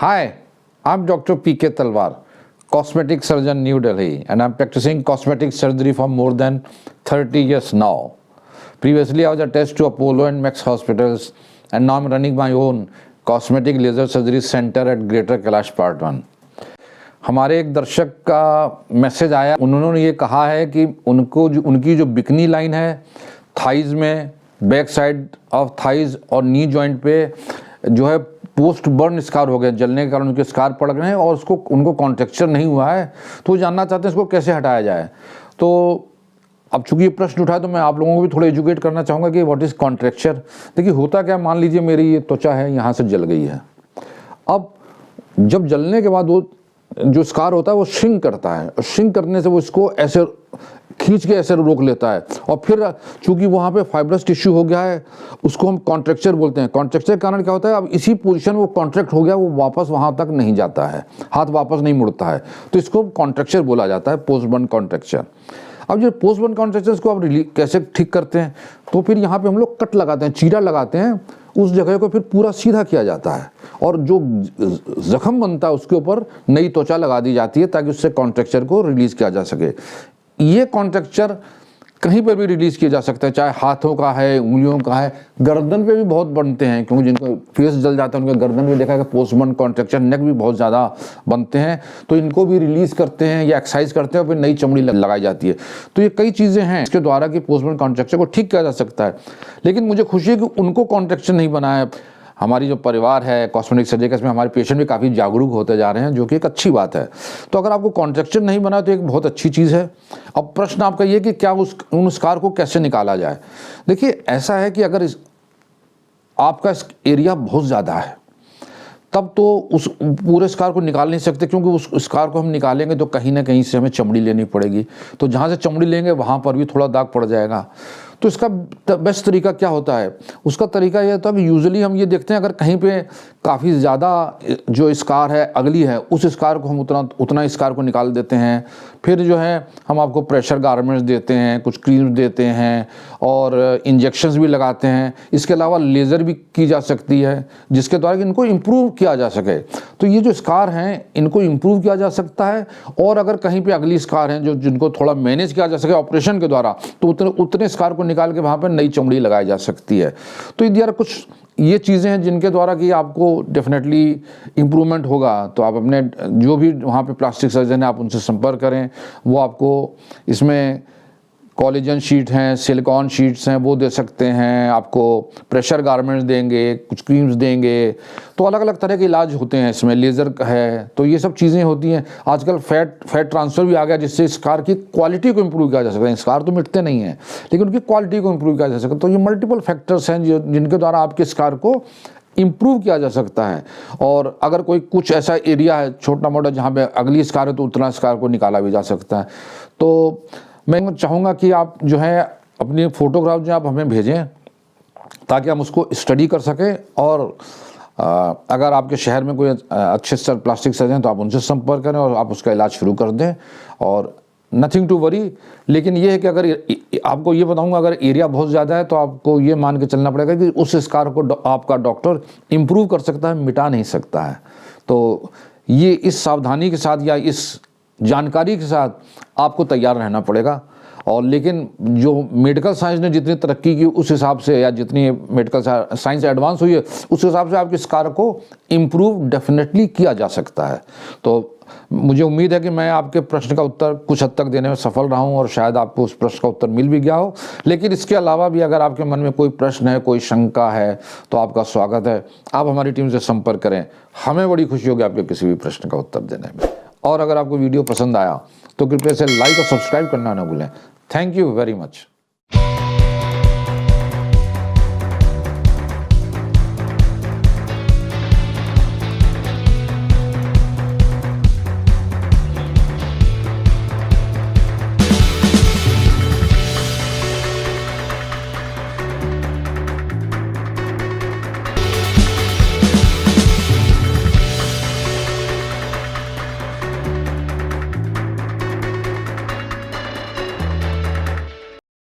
Hi, I'm Dr. P.K. Talwar, cosmetic surgeon, New Delhi, and I'm practicing cosmetic surgery for more than 30 years now. Previously, I was attached to Apollo and Max hospitals, and now I'm running my own cosmetic laser surgery center at Greater Kailash Part 1. हमारे एक दर्शक का message आया, उन्होंने ये कहा है कि उनकी जो बिकनी लाइन है थाइज़ में, बैक साइड ऑफ थाइज़ और नी जॉइंट पे जो है पोस्ट बर्न स्कार हो गया, जलने के कारण उनके स्कार पड़ गए हैं और उनको कॉन्ट्रैक्चर नहीं हुआ है, तो वो जानना चाहते हैं इसको कैसे हटाया जाए। तो अब चूंकि ये प्रश्न उठाया तो मैं आप लोगों को भी थोड़ा एजुकेट करना चाहूँगा कि व्हाट इज़ कॉन्ट्रैक्चर। देखिए होता क्या, मान लीजिए मेरी ये त्वचा है, यहाँ से जल गई है। अब जब जलने के बाद वो जो स्कार होता है वो श्रिंक करता है, और श्रिंक करने से वो इसको ऐसे खींच के ऐसे रोक लेता है, और फिर चूंकि वहाँ पे फाइब्रस टिश्यू हो गया है उसको हम कॉन्ट्रैक्चर बोलते हैं। कॉन्ट्रैक्चर के कारण क्या होता है, अब इसी पोजीशन वो कॉन्ट्रैक्ट हो गया, वो वापस वहाँ तक नहीं जाता है, हाथ वापस नहीं मुड़ता है, तो इसको कॉन्ट्रैक्चर बोला जाता है, पोस्ट बर्न कॉन्ट्रैक्चर। अब जो पोस्ट बर्न कॉन्ट्रैक्चर को आप कैसे ठीक करते हैं, तो फिर यहाँ पे हम लोग कट लगाते हैं, चीरा लगाते हैं, उस जगह को फिर पूरा सीधा किया जाता है और जो जख्म बनता है उसके ऊपर नई त्वचा लगा दी जाती है ताकि उससे कॉन्ट्रैक्चर को रिलीज़ किया जा सके। ये कॉन्ट्रैक्चर कहीं पर भी रिलीज़ किया जा सकता है, चाहे हाथों का है, उंगलियों का है, गर्दन पे भी बहुत बनते हैं, क्योंकि जिनको फेस जल जाता है उनके गर्दन में देखा है पोस्ट बर्न कॉन्ट्रैक्चर, नेक भी बहुत ज़्यादा बनते हैं, तो इनको भी रिलीज़ करते हैं या एक्सरसाइज करते हैं और फिर नई चमड़ी लगाई जाती है। तो ये कई चीज़ें हैं इसके द्वारा कि पोस्ट बर्न कॉन्ट्रैक्चर को ठीक किया जा सकता है। लेकिन मुझे खुशी है कि उनको कॉन्ट्रैक्चर नहीं बना है। हमारी जो परिवार है कॉस्मेटिक सर्जरी का, इसमें हमारे पेशेंट भी काफ़ी जागरूक होते जा रहे हैं, जो कि एक अच्छी बात है। तो अगर आपको कॉन्ट्रैक्चर नहीं बना तो एक बहुत अच्छी चीज़ है। अब प्रश्न आपका ये कि क्या उन स्कार को कैसे निकाला जाए। देखिए ऐसा है कि अगर आपका एरिया बहुत ज़्यादा है तब तो उस पूरे स्कार को निकाल नहीं सकते, क्योंकि उस स्कार को हम निकालेंगे तो कहीं ना कहीं से हमें चमड़ी लेनी पड़ेगी, तो जहाँ से चमड़ी लेंगे वहाँ पर भी थोड़ा दाग पड़ जाएगा। तो इसका बेस्ट तरीका क्या होता है, उसका तरीका यह होता है कि यूजुअली हम ये देखते हैं अगर कहीं पे काफ़ी ज़्यादा जो स्कार है अगली है, उस स्कार को हम उतना स्कार को निकाल देते हैं। फिर जो है हम आपको प्रेशर गारमेंट्स देते हैं, कुछ क्रीम्स देते हैं और इंजेक्शंस भी लगाते हैं। इसके अलावा लेज़र भी की जा सकती है जिसके द्वारा कि इनको इम्प्रूव किया जा सके। तो ये जो स्कार हैं इनको इम्प्रूव किया जा सकता है, और अगर कहीं पे अगली स्कार हैं जिनको थोड़ा मैनेज किया जा सके ऑपरेशन के द्वारा, तो उतने स्कार को निकाल के वहाँ पर नई चमड़ी लगाई जा सकती है। तो यार कुछ ये चीज़ें हैं जिनके द्वारा कि आपको डेफिनेटली इम्प्रूवमेंट होगा। तो आप अपने जो भी वहाँ पे प्लास्टिक सर्जन है आप उनसे संपर्क करें, वो आपको इसमें कोलेजन शीट हैं, सिलिकॉन शीट्स हैं, वो दे सकते हैं, आपको प्रेशर गारमेंट्स देंगे, कुछ क्रीम्स देंगे। तो अलग अलग तरह के इलाज होते हैं इसमें, लेज़र है, तो ये सब चीज़ें होती हैं। आजकल फैट ट्रांसफ़र भी आ गया जिससे स्कार की क्वालिटी को इम्प्रूव किया जा सकता है। स्कार तो मिटते नहीं हैं लेकिन उनकी क्वालिटी को इम्प्रूव किया जा सकता है। तो ये मल्टीपल फैक्टर्स हैं जिनके द्वारा आपके स्कार को इम्प्रूव किया जा सकता है। और अगर कोई कुछ ऐसा एरिया है छोटा मोटा जहाँ पे अगली स्कार है तो उतना स्कार को निकाला भी जा सकता है। तो मैं चाहूँगा कि आप जो है अपनी फ़ोटोग्राफ जो आप हमें भेजें ताकि हम उसको स्टडी कर सकें, और अगर आपके शहर में कोई अच्छे प्लास्टिक सर्जन हैं तो आप उनसे संपर्क करें और आप उसका इलाज शुरू कर दें, और नथिंग टू वरी। लेकिन ये है कि अगर आपको ये बताऊंगा, अगर एरिया बहुत ज़्यादा है तो आपको ये मान के चलना पड़ेगा कि उस स्कार को आपका डॉक्टर इम्प्रूव कर सकता है, मिटा नहीं सकता है। तो ये इस सावधानी के साथ या इस जानकारी के साथ आपको तैयार रहना पड़ेगा। और लेकिन जो मेडिकल साइंस ने जितनी तरक्की की उस हिसाब से, या जितनी मेडिकल साइंस एडवांस हुई है उस हिसाब से आपके स्कार को इम्प्रूव डेफिनेटली किया जा सकता है। तो मुझे उम्मीद है कि मैं आपके प्रश्न का उत्तर कुछ हद तक देने में सफल रहा हूं, और शायद आपको उस प्रश्न का उत्तर मिल भी गया हो। लेकिन इसके अलावा भी अगर आपके मन में कोई प्रश्न है, कोई शंका है, तो आपका स्वागत है, आप हमारी टीम से संपर्क करें। हमें बड़ी खुशी होगी आपके किसी भी प्रश्न का उत्तर देने में। और अगर आपको वीडियो पसंद आया तो कृपया से लाइक और सब्सक्राइब करना ना भूलें। Thank you very much.